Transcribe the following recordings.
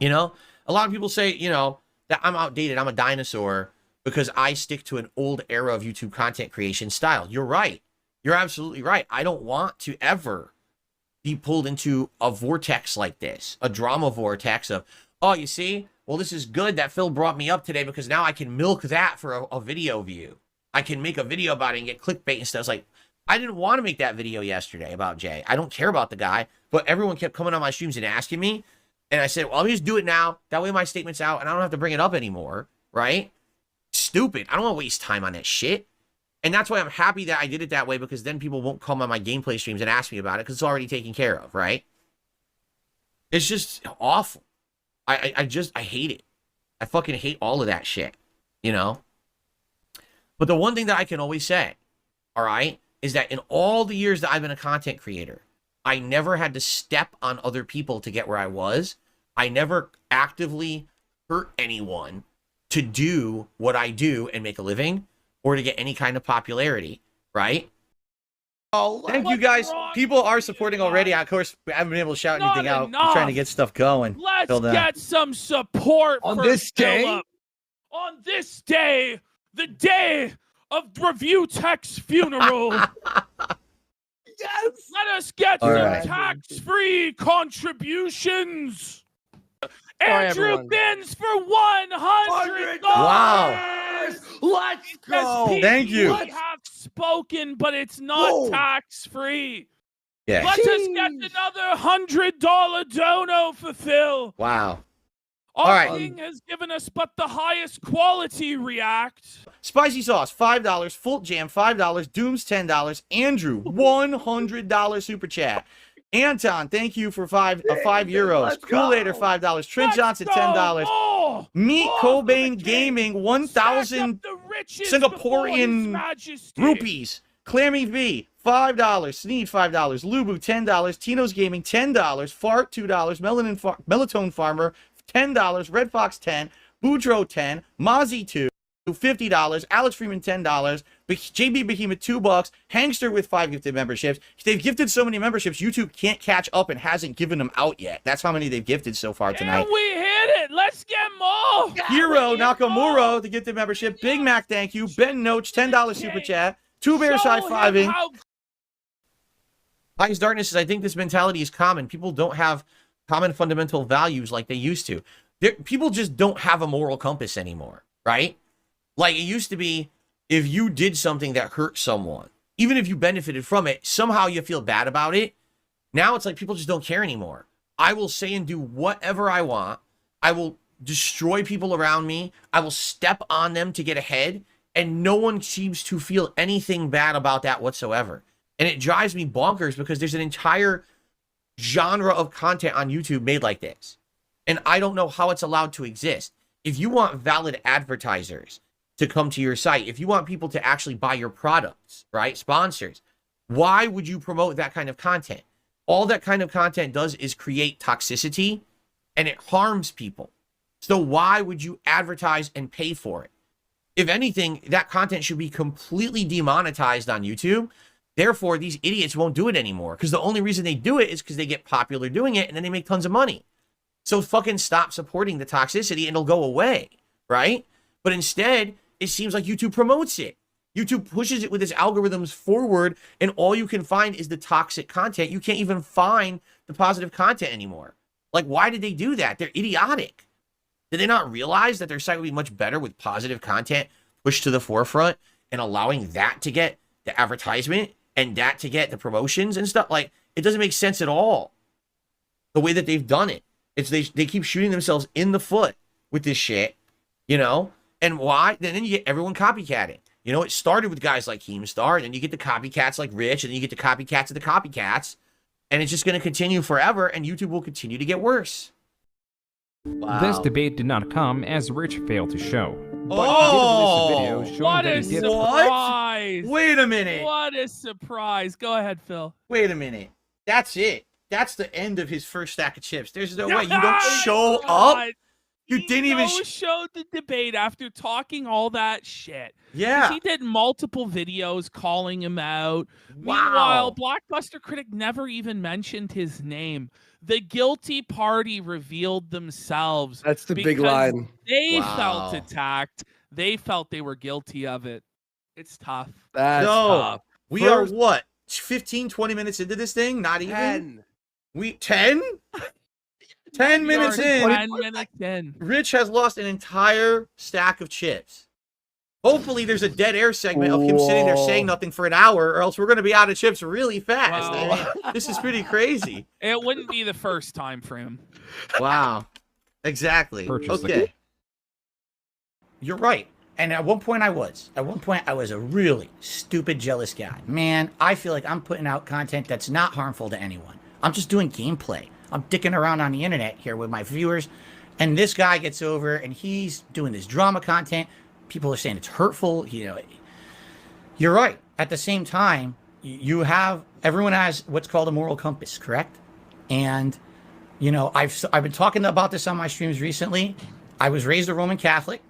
You know, a lot of people say, you know, that I'm outdated, I'm a dinosaur because I stick to an old era of YouTube content creation style. You're right. You're absolutely right. I don't want to ever be pulled into a vortex like this, a drama vortex of, oh, you see, well, this is good that Phil brought me up today because now I can milk that for a video view. I can make a video about it and get clickbait and stuff. It's like, I didn't want to make that video yesterday about Jay. I don't care about the guy, but everyone kept coming on my streams and asking me. And I said, well, let me just do it now. That way my statement's out and I don't have to bring it up anymore, right? Stupid. I don't want to waste time on that shit. And that's why I'm happy that I did it that way, because then people won't come on my gameplay streams and ask me about it because it's already taken care of, right? It's just awful. I hate it. I fucking hate all of that shit, you know? But the one thing that I can always say, all right, is that in all the years that I've been a content creator, I never had to step on other people to get where I was. I never actively hurt anyone to do what I do and make a living or to get any kind of popularity, right? Oh, thank you guys. People are supporting already. Of course, I haven't been able to shout anything out. I'm trying to get stuff going. Let's get some support on this day. Phillip. On this day, the day of Review Tech's funeral. Yes. Let us get some tax-free contributions. Andrew Bins for $100. Wow. Let's go. Thank you. We have spoken, but it's not tax-free. Yeah. Let us get another $100 dono for Phil. Wow. Our king has given us but the highest quality react. Spicy Sauce, $5. Full Jam, $5. Dooms, $10. Andrew, $100 super chat. Anton, thank you for €5. Kool-Ader, $5. Trent Johnson, $10. Meet Cobain Gaming, 1,000 Singaporean rupees. Clammy V, $5. Sneed, $5. Lubu, $10. Tino's Gaming, $10. Fart, $2. Melatonin Farmer, $10. Red Fox, $10. Boudreaux, $10. Mozzie, $2. $50. Alex Freeman, $10. JB Behemoth, $2. Hangster with 5 gifted memberships. They've gifted so many memberships, YouTube can't catch up and hasn't given them out yet. That's how many they've gifted so far tonight. And we hit it. Let's get more. Hero Nakamura, the gifted membership. Big Mac, thank you. Ben Noach, $10 super chat. Two Bears high-fiving. Highest Darkness says, I think this mentality is common. People don't have common fundamental values like they used to. People just don't have a moral compass anymore, right? Like it used to be, if you did something that hurt someone, even if you benefited from it, somehow you feel bad about it. Now it's like people just don't care anymore. I will say and do whatever I want. I will destroy people around me. I will step on them to get ahead. And no one seems to feel anything bad about that whatsoever. And it drives me bonkers because there's an entire genre of content on YouTube made like this. And I don't know how it's allowed to exist. If you want valid advertisers to come to your site, if you want people to actually buy your products, right? Sponsors, why would you promote that kind of content? All that kind of content does is create toxicity and it harms people. So why would you advertise and pay for it? If anything, that content should be completely demonetized on YouTube. Therefore, these idiots won't do it anymore because the only reason they do it is because they get popular doing it and then they make tons of money. So fucking stop supporting the toxicity and it'll go away, right? But instead, it seems like YouTube promotes it. YouTube pushes it with its algorithms forward and all you can find is the toxic content. You can't even find the positive content anymore. Like, why did they do that? They're idiotic. Did they not realize that their site would be much better with positive content pushed to the forefront and allowing that to get the advertisement and that to get the promotions and stuff? Like, it doesn't make sense at all. The way that they've done it. It's they keep shooting themselves in the foot with this shit, you know? And why? Then you get everyone copycatting. You know, it started with guys like Keemstar, and then you get the copycats like Rich, and then you get the copycats of the copycats. And it's just going to continue forever, and YouTube will continue to get worse. Wow. This debate did not come as Rich failed to show. Oh! What a surprise! Wait a minute! What a surprise! Go ahead, Phil. Wait a minute. That's it. That's the end of his first stack of chips. There's no way you don't show up. You didn't even showed the debate after talking all that shit. Yeah. He did multiple videos calling him out. Wow. Meanwhile, Blockbuster Critic never even mentioned his name. The guilty party revealed themselves. That's the big line. They felt attacked. They felt they were guilty of it. It's tough. That's tough. We are what? 15, 20 minutes into this thing? Not even? 10. 10? 10 minutes in. 10 minutes in. Rich has lost an entire stack of chips. Hopefully there's a dead air segment of him sitting there saying nothing for an hour, or else we're going to be out of chips really fast. Wow. This is pretty crazy. It wouldn't be the first time for him. Wow. Exactly. Okay. You're right. And at one point I was a really stupid, jealous guy. Man, I feel like I'm putting out content that's not harmful to anyone. I'm just doing gameplay. I'm dicking around on the internet here with my viewers. And this guy gets over and he's doing this drama content. People are saying it's hurtful. You know, you're right. At the same time, everyone has what's called a moral compass, correct? And, you know, I've been talking about this on my streams recently. I was raised a Roman Catholic.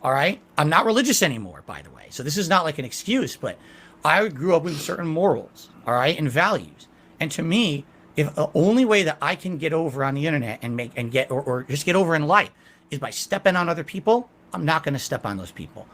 All right. I'm not religious anymore, by the way. So this is not like an excuse, but I grew up with certain morals, all right, and values. And to me, if the only way that I can get over on the internet and or just get over in life is by stepping on other people, I'm not going to step on those people.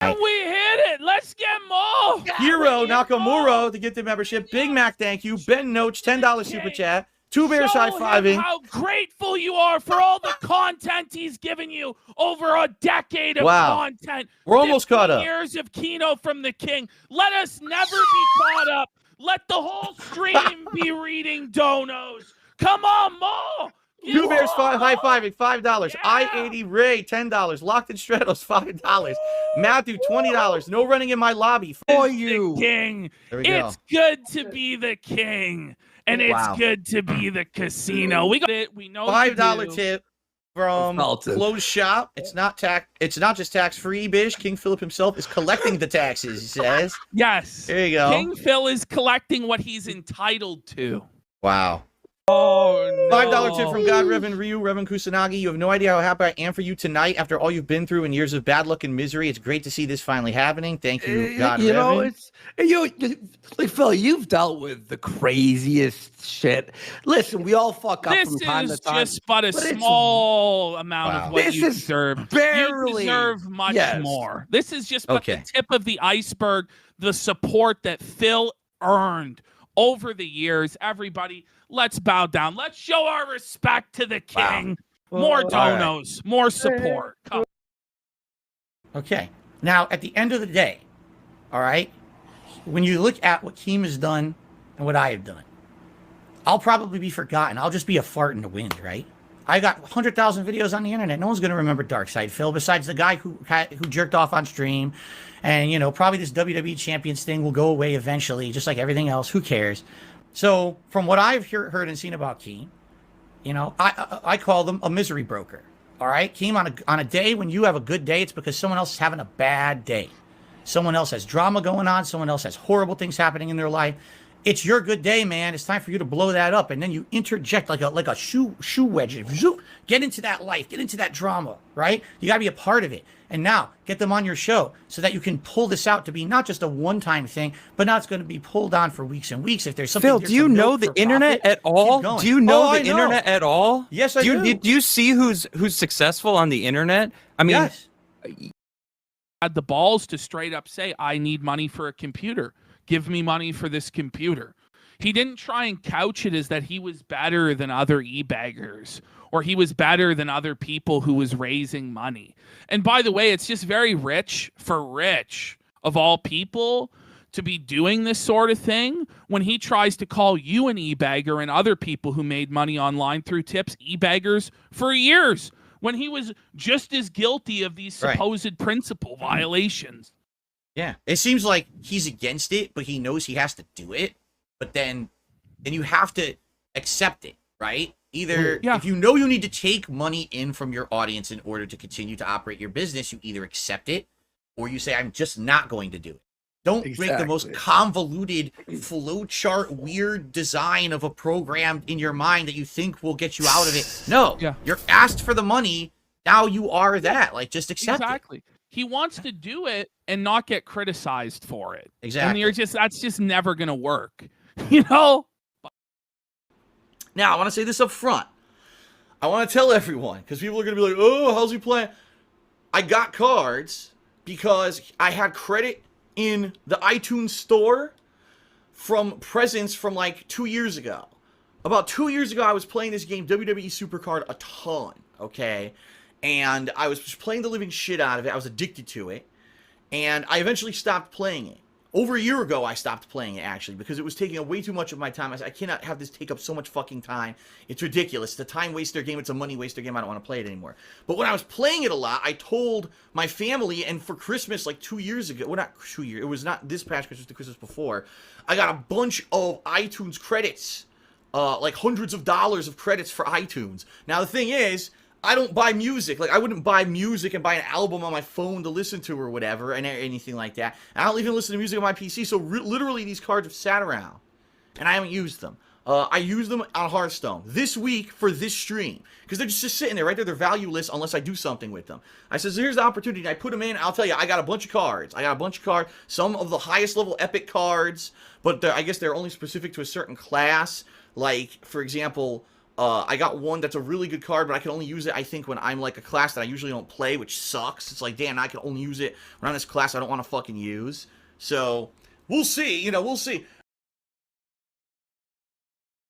And we hit it. Let's get more. Hero Nakamura to get the membership. Big Mac, thank you. Ben Noach, $10 super chat. Two Bears high-fiving. How grateful you are for all the content he's given you over a decade of content. We're almost caught up. Years of Kino from the King. Let us never be caught up. Let the whole stream be reading donos. Come on, Mo. Two Bears high-fiving, $5. I-80 Ray, $10. Locked in Stratos, $5. Matthew, $20. No running in my lobby. For you. The king. It's good to be the king. And it's good to be the casino. We got it. We know $5 tip from Closed Shop. It's not just tax-free, Bish. King Philip himself is collecting the taxes, he says. Yes. There you go. King Phil is collecting what he's entitled to. Wow. Oh, no. $5 tip from God Reverend Ryu, Reverend Kusanagi. You have no idea how happy I am for you tonight after all you've been through and years of bad luck and misery. It's great to see this finally happening. Thank you, God Reverend. Like Phil, you've dealt with the craziest shit. Listen, we all fuck up from time to time. This is just but a small amount of what you deserve. Barely. You deserve much more. This is just but the tip of the iceberg, the support that Phil earned over the years. Everybody, let's bow down. Let's show our respect to the king. More donos, more support. Come. Okay. Now, at the end of the day, all right, when you look at what Keem has done and what I have done, I'll probably be forgotten. I'll just be a fart in the wind, right? I got 100,000 videos on the internet. No one's going to remember DarkSydePhil besides the guy who jerked off on stream. And, you know, probably this WWE Champions thing will go away eventually, just like everything else. Who cares? So from what I've heard and seen about Keem, you know, I call them a misery broker. All right? Keem, on a day when you have a good day, it's because someone else is having a bad day. Someone else has drama going on. Someone else has horrible things happening in their life. It's your good day, man. It's time for you to blow that up. And then you interject like a shoe wedge. Get into that life. Get into that drama, right? You got to be a part of it. And now get them on your show so that you can pull this out to be not just a one-time thing, but now it's going to be pulled on for weeks and weeks. If there's something, Phil, do you know the internet at all? Do you know the internet at all? Yes, I do. Do you see who's successful on the internet? I mean, yes. Had the balls to straight up say, I need money for a computer. Give me money for this computer. He didn't try and couch it as that he was better than other e-baggers or he was better than other people who was raising money. And by the way, it's just very rich for Rich, of all people, to be doing this sort of thing when he tries to call you an e-bagger and other people who made money online through tips e-baggers for years when he was just as guilty of these supposed principle violations. Yeah, it seems like he's against it, but he knows he has to do it. But then you have to accept it, right? Either if you know you need to take money in from your audience in order to continue to operate your business, you either accept it or you say, I'm just not going to do it. Don't make the most convoluted flowchart, weird design of a program in your mind that you think will get you out of it. No, you're asked for the money. now you are that. Like, just accept Exactly. He wants to do it and not get criticized for it. Exactly. And that's just never going to work. You know? Now, I want to say this up front. I want to tell everyone, because people are going to be like, oh, how's he playing? I got cards because I had credit in the iTunes store from presents from like 2 years ago. About 2 years ago, I was playing this game, WWE Supercard, a ton, okay? And I was just playing the living shit out of it. I was addicted to it. And I eventually stopped playing it. Over a year ago, I stopped playing it, actually, because it was taking up way too much of my time. I said, I cannot have this take up so much fucking time. It's ridiculous. It's a time waster game. It's a money waster game. I don't want to play it anymore. But when I was playing it a lot, I told my family, and for Christmas, like 2 years ago, well, not 2 years, it was not this past Christmas, the Christmas before, I got a bunch of iTunes credits, like hundreds of dollars of credits for iTunes. Now, the thing is, I don't buy music. Like, I wouldn't buy music and buy an album on my phone to listen to or whatever, and anything like that. And I don't even listen to music on my PC, so literally these cards have sat around, and I haven't used them. I used them on Hearthstone this week for this stream, because they're just sitting there, right there. They're valueless unless I do something with them. I says, here's the opportunity. I put them in. I'll tell you, I got a bunch of cards. Some of the highest level epic cards, but I guess they're only specific to a certain class. Like, for example, I got one that's a really good card, but I can only use it, I think, when I'm like a class that I usually don't play, which sucks. It's like, damn, I can only use it when I'm this class I don't want to fucking use. So, we'll see, we'll see.